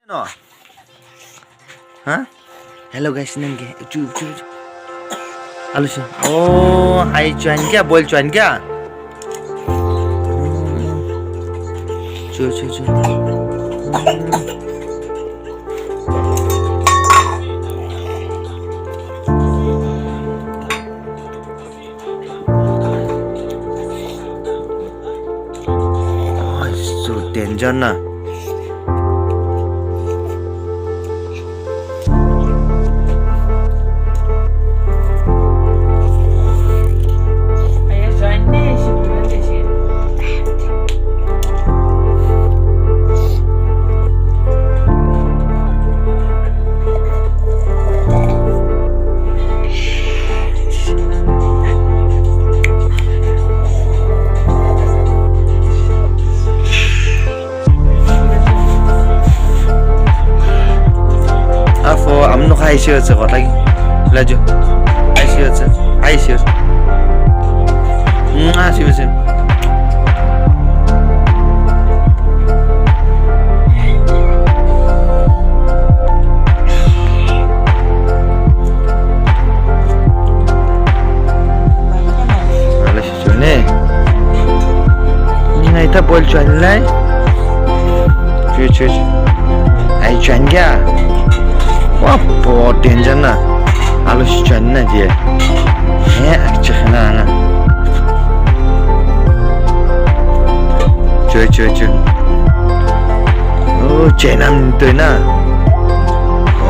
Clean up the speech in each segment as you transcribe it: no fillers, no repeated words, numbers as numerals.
No. Huh? Hello guys, nange. Chu. Hello sir. Oh, hi chuan kya? Bol chuan kya? Chu. Oh, so danger na. Amno khai sio cha ko lagi lajo ai sio sio ala sio ne ni ngai ta bol chuan lai chu ai chuan kya wah बहुत danger ना आलू चुन ना जी है अच्छा खाना ना चु ओ चेनम तो ना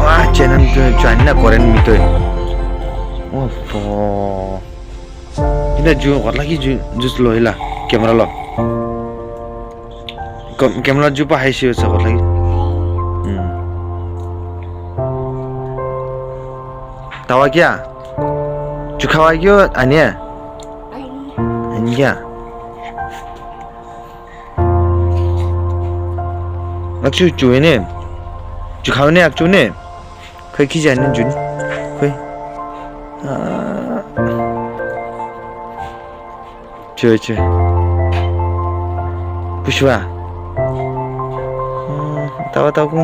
wah चेनम तो चुन ना कोरियन मी तो wah po ini ju lagi jus lo hilah kamera lo kamera ju pa hai sih lagi tawa kya chukhawa kyo ania ania akchu chuine chukhawa ne akchu ne khoi ki jan jun khoi chu pushwa tawa ku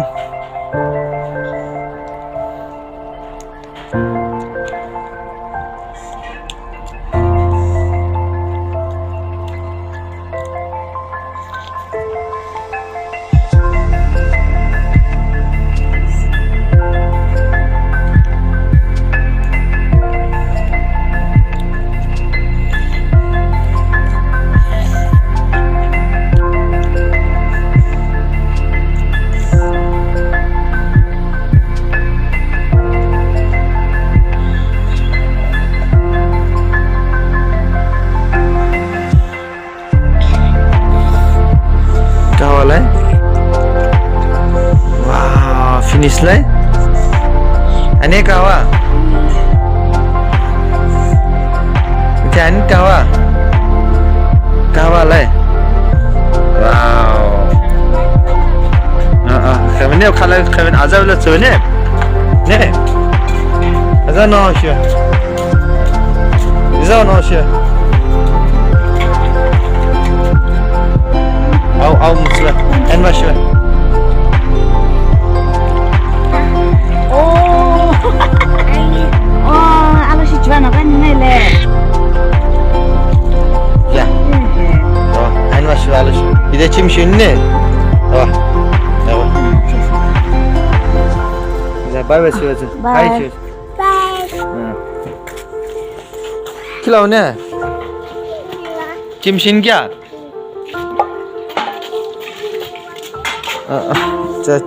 finish lai ane kawa jan kawa lai wow khamen khala khamen azab la chone ne azab no shi izao no shi au musla en masha İde çim şimdi. Tamam. Bye bye söyle. Bye. Kilo ne? Çim şimdi ya. Çe.